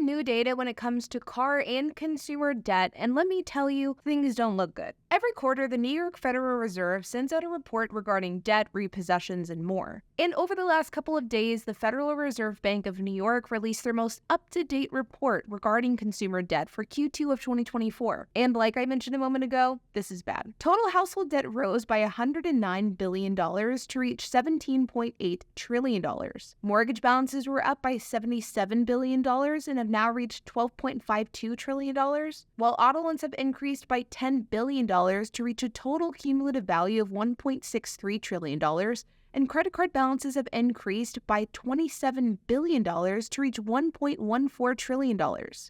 new data when it comes to car and consumer debt, and let me tell you, things don't look good. Every quarter, the New York Federal Reserve sends out a report regarding debt, repossessions, and more. And over the last couple of days, the Federal Reserve Bank of New York released their most up-to-date report regarding consumer debt for Q2 of 2024. And like I mentioned a moment ago, this is bad. Total household debt rose by $109 billion to reach $17.8 trillion. Mortgage balances were up by $77 billion and have now reached $12.52 trillion, while auto loans have increased by $10 billion to reach a total cumulative value of $1.63 trillion, and credit card balances have increased by $27 billion to reach $1.14 trillion.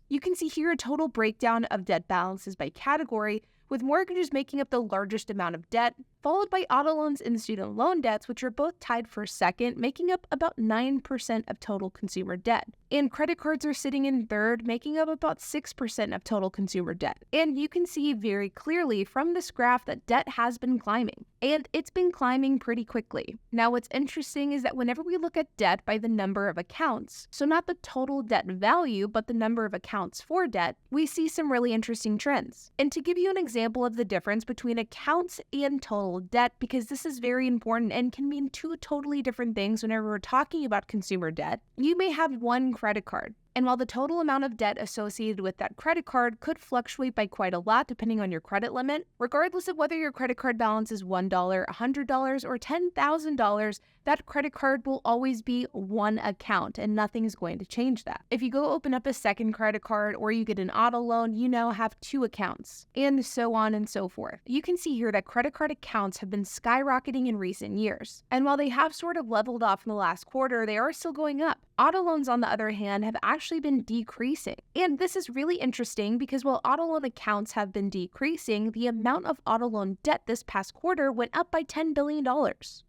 You can see here a total breakdown of debt balances by category, with mortgages making up the largest amount of debt, followed by auto loans and student loan debts, which are both tied for second, making up about 9% of total consumer debt. And credit cards are sitting in third, making up about 6% of total consumer debt. And you can see very clearly from this graph that debt has been climbing, and it's been climbing pretty quickly. Now, what's interesting is that whenever we look at debt by the number of accounts, so not the total debt value, but the number of accounts for debt, we see some really interesting trends. And to give you an example of the difference between accounts and total debt, because this is very important and can mean two totally different things whenever we're talking about consumer debt, you may have one credit card. And while the total amount of debt associated with that credit card could fluctuate by quite a lot depending on your credit limit, regardless of whether your credit card balance is $1, $100, or $10,000, that credit card will always be one account and nothing is going to change that. If you go open up a second credit card or you get an auto loan, you now have two accounts, and so on and so forth. You can see here that credit card accounts have been skyrocketing in recent years. And while they have sort of leveled off in the last quarter, they are still going up. Auto loans, on the other hand, have actually been decreasing. And this is really interesting because while auto loan accounts have been decreasing, the amount of auto loan debt this past quarter went up by $10 billion,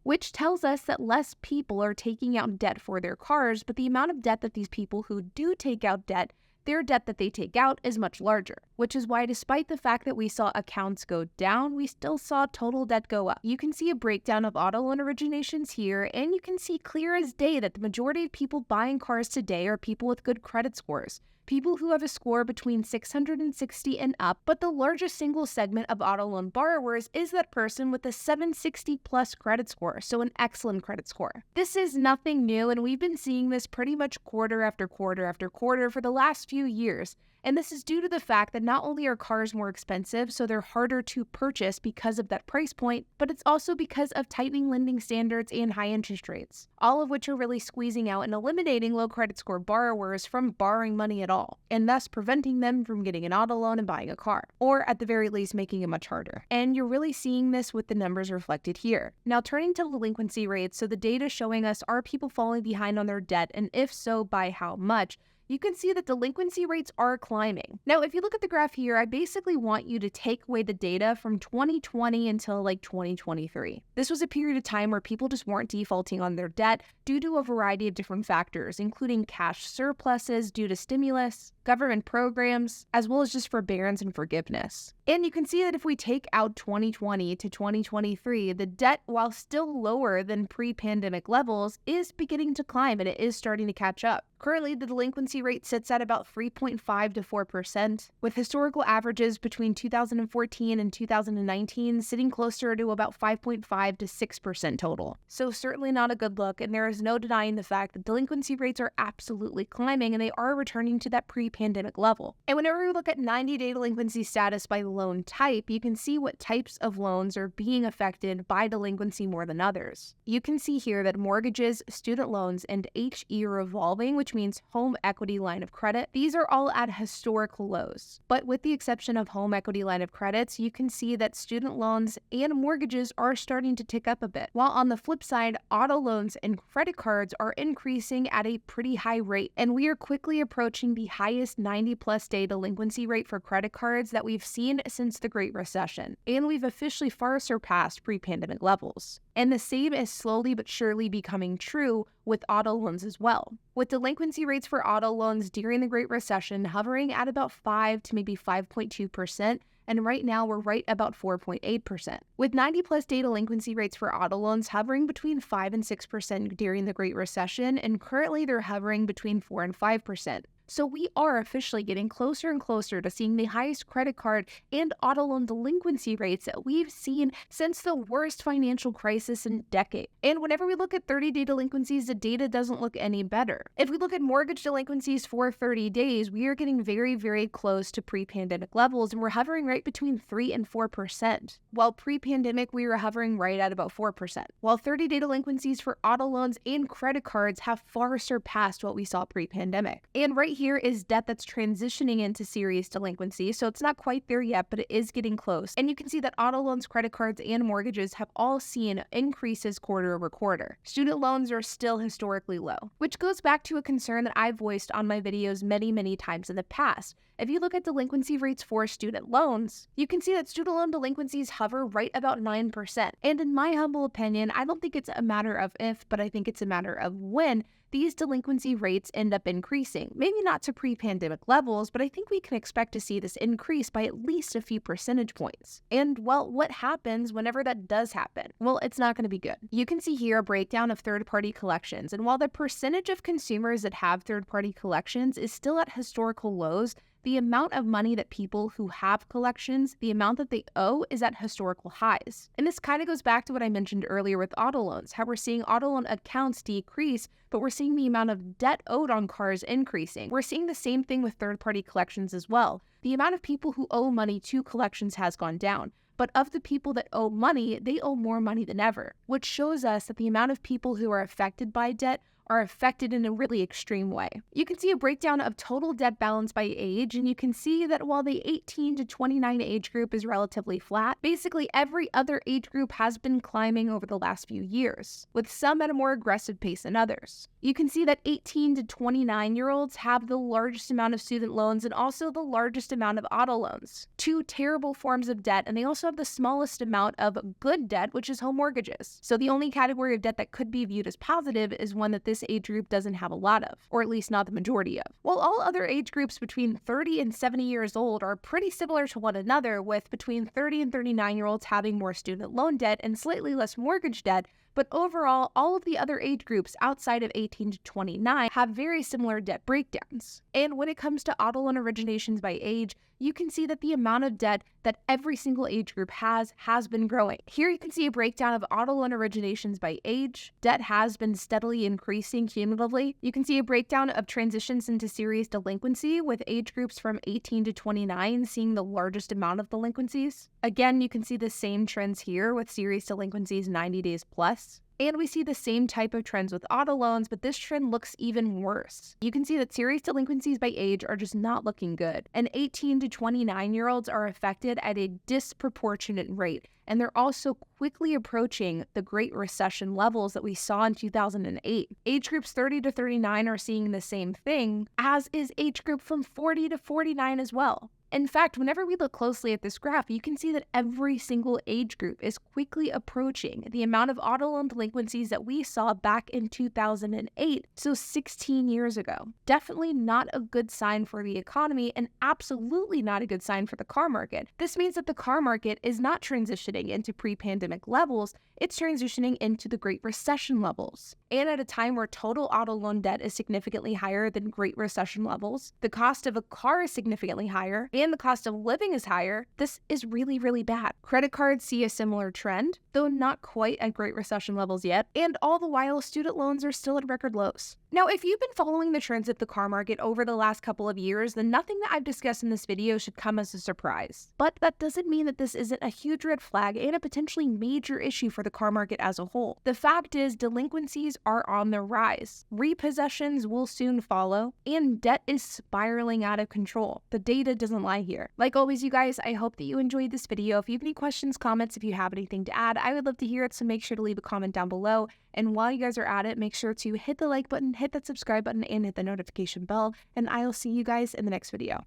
which tells us that less people are taking out debt for their cars, but the amount of debt that these people who do take out debt, their debt that they take out is much larger, which is why despite the fact that we saw accounts go down, we still saw total debt go up. You can see a breakdown of auto loan originations here, and you can see clear as day that the majority of people buying cars today are people with good credit scores, people who have a score between 660 and up, but the largest single segment of auto loan borrowers is that person with a 760 plus credit score, so an excellent credit score. This is nothing new, and we've been seeing this pretty much quarter after quarter after quarter for the last few years. And this is due to the fact that not only are cars more expensive, so they're harder to purchase because of that price point, but it's also because of tightening lending standards and high interest rates, all of which are really squeezing out and eliminating low credit score borrowers from borrowing money at all, and thus preventing them from getting an auto loan and buying a car, or at the very least making it much harder. And you're really seeing this with the numbers reflected here. Now, turning to delinquency rates, so the data showing us are people falling behind on their debt, and if so, by how much, you can see that delinquency rates are climbing. Now, if you look at the graph here, I basically want you to take away the data from 2020 until like 2023. This was a period of time where people just weren't defaulting on their debt due to a variety of different factors, including cash surpluses due to stimulus, government programs, as well as just forbearance and forgiveness. And you can see that if we take out 2020 to 2023, the debt, while still lower than pre-pandemic levels, is beginning to climb and it is starting to catch up. Currently, the delinquency rate sits at about 3.5 to 4%, with historical averages between 2014 and 2019 sitting closer to about 5.5 to 6% total. So certainly not a good look, and there is no denying the fact that delinquency rates are absolutely climbing and they are returning to that pre-pandemic level. And whenever we look at 90-day delinquency status by loan type, you can see what types of loans are being affected by delinquency more than others. You can see here that mortgages, student loans, and HE revolving, which means home equity line of credit, these are all at historical lows. But with the exception of home equity line of credits, you can see that student loans and mortgages are starting to tick up a bit. While on the flip side, auto loans and credit cards are increasing at a pretty high rate, and we are quickly approaching the highest 90-plus day delinquency rate for credit cards that we've seen since the Great Recession, and we've officially far surpassed pre-pandemic levels. And the same is slowly but surely becoming true with auto loans as well, with delinquency rates for auto loans during the Great Recession hovering at about 5 to maybe 5.2%, and right now we're right about 4.8%. With 90-plus day delinquency rates for auto loans hovering between 5 and 6% during the Great Recession, and currently they're hovering between 4 and 5%. So we are officially getting closer and closer to seeing the highest credit card and auto loan delinquency rates that we've seen since the worst financial crisis in decades. And whenever we look at 30-day delinquencies, the data doesn't look any better. If we look at mortgage delinquencies for 30 days, we are getting very, very close to pre-pandemic levels, and we're hovering right between 3 and 4%. While pre-pandemic, we were hovering right at about 4%. While 30-day delinquencies for auto loans and credit cards have far surpassed what we saw pre-pandemic. And right here is debt that's transitioning into serious delinquency, so it's not quite there yet, but it is getting close. And you can see that auto loans, credit cards, and mortgages have all seen increases quarter over quarter. Student loans are still historically low, which goes back to a concern that I've voiced on my videos many, many times in the past. If you look at delinquency rates for student loans, you can see that student loan delinquencies hover right about 9%. And in my humble opinion, I don't think it's a matter of if, but I think it's a matter of when these delinquency rates end up increasing. Maybe not to pre-pandemic levels, but I think we can expect to see this increase by at least a few percentage points. And well, what happens whenever that does happen? Well, it's not going to be good. You can see here a breakdown of third-party collections, and while the percentage of consumers that have third-party collections is still at historical lows, the amount of money that people who have collections, the amount that they owe, is at historical highs. And this kind of goes back to what I mentioned earlier with auto loans, how we're seeing auto loan accounts decrease, but we're seeing the amount of debt owed on cars increasing. We're seeing the same thing with third-party collections as well. The amount of people who owe money to collections has gone down. But of the people that owe money, they owe more money than ever, which shows us that the amount of people who are affected by debt are affected in a really extreme way. You can see a breakdown of total debt balance by age, and you can see that while the 18 to 29 age group is relatively flat, basically every other age group has been climbing over the last few years, with some at a more aggressive pace than others. You can see that 18 to 29-year-olds have the largest amount of student loans and also the largest amount of auto loans. Two terrible forms of debt, and they also have the smallest amount of good debt, which is home mortgages. So the only category of debt that could be viewed as positive is one that this age group doesn't have a lot of, or at least not the majority of. While all other age groups between 30 and 70 years old are pretty similar to one another, with between 30 and 39-year-olds having more student loan debt and slightly less mortgage debt, but overall, all of the other age groups outside of 18 to 29 have very similar debt breakdowns. And when it comes to auto loan originations by age, you can see that the amount of debt that every single age group has been growing. Here you can see a breakdown of auto loan originations by age. Debt has been steadily increasing cumulatively. You can see a breakdown of transitions into serious delinquency, with age groups from 18 to 29 seeing the largest amount of delinquencies. Again, you can see the same trends here with serious delinquencies 90 days plus. And we see the same type of trends with auto loans, but this trend looks even worse. You can see that serious delinquencies by age are just not looking good, and 18 to 29-year-olds are affected at a disproportionate rate, and they're also quickly approaching the Great Recession levels that we saw in 2008. Age groups 30 to 39 are seeing the same thing, as is age group from 40 to 49 as well. In fact, whenever we look closely at this graph, you can see that every single age group is quickly approaching the amount of auto loan delinquencies that we saw back in 2008, so 16 years ago. Definitely not a good sign for the economy, and absolutely not a good sign for the car market. This means that the car market is not transitioning into pre-pandemic levels, it's transitioning into the Great Recession levels. And at a time where total auto loan debt is significantly higher than Great Recession levels, the cost of a car is significantly higher, and the cost of living is higher, this is really, really bad. Credit cards see a similar trend, though not quite at Great Recession levels yet, and all the while student loans are still at record lows. Now, if you've been following the trends of the car market over the last couple of years, then nothing that I've discussed in this video should come as a surprise. But that doesn't mean that this isn't a huge red flag and a potentially major issue for the car market as a whole. The fact is, delinquencies are on the rise. Repossessions will soon follow, and debt is spiraling out of control. The data doesn't lie here. Like always, you guys, I hope that you enjoyed this video. If you have any questions, comments, if you have anything to add, I would love to hear it, so make sure to leave a comment down below. And while you guys are at it, make sure to hit the like button, hit that subscribe button, and hit the notification bell, and I'll see you guys in the next video.